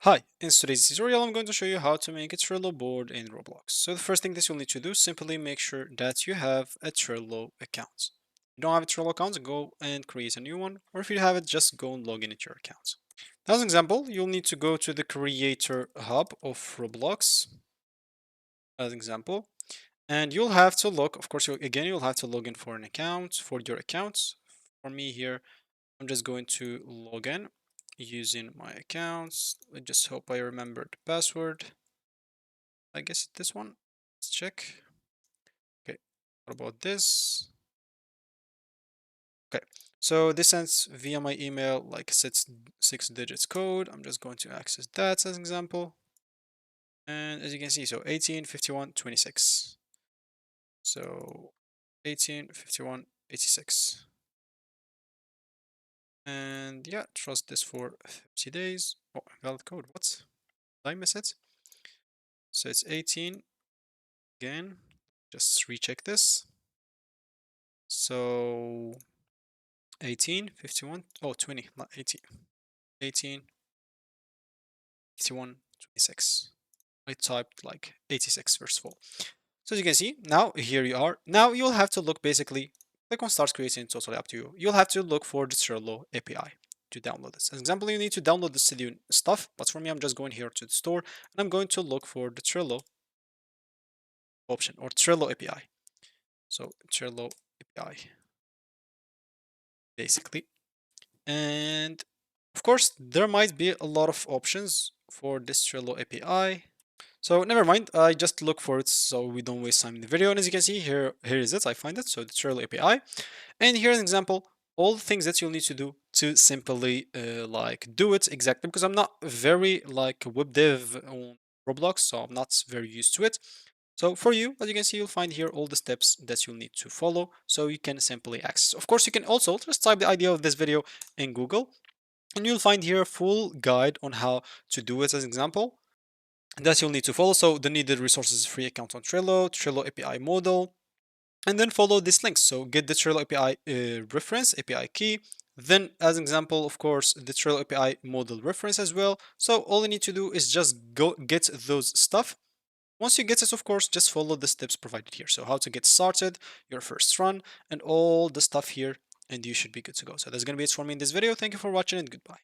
Hi, in today's tutorial I'm going to show you how to make a Trello board in Roblox. So the first thing that you'll need to do, simply make sure that you have a Trello account. If you don't have a Trello account, go and create a new one, or if you have it, just go and log in into your account. As an example, you'll need to go to the creator hub of Roblox, as an example, and you'll have to look, of course, you'll have to log in for an account, for your accounts. For me here, I'm just going to log in using my accounts. I just hope I remember the password. I guess it's this one. Let's check. Okay, what about this? Okay, so this sends via my email like six digits code. I'm just going to access that as an example. And as you can see, so 18, 51, 26. So 18, 51, 86. And yeah, trust this for 50 days. Oh, valid code. What? Did I miss it? So it's 18 again. Just recheck this. So 18, 51, oh, 20, not 18. 18, 51, 26. I typed like 86 first of all. So as you can see, now here you are. Now you'll have to look basically, click on start creating, it's totally up to you. You'll have to look for the Trello API to download this. As an example, you need to download the studio stuff, but for me, I'm just going here to the store and I'm going to look for the Trello option or Trello API. So Trello API, basically. And of course, there might be a lot of options for this Trello API. So never mind, I just look for it so we don't waste time in the video. And as you can see here is it, I find it. So the Trello API. And here's an example, all the things that you'll need to do to simply like do it exactly, because I'm not very like web dev on Roblox, so I'm not very used to it. So for you, as you can see, you'll find here all the steps that you'll need to follow so you can simply access. Of course, you can also just type the idea of this video in Google and you'll find here a full guide on how to do it as an example that you'll need to follow. So the needed resources, free account on Trello, Trello API model, and then follow these links. So get the Trello API reference, API key, then as an example, of course, the Trello API model reference as well. So all you need to do is just go get those stuff. Once you get it, of course, just follow the steps provided here. So how to get started, your first run, and all the stuff here, and you should be good to go. So that's going to be it for me in this video. Thank you for watching and goodbye.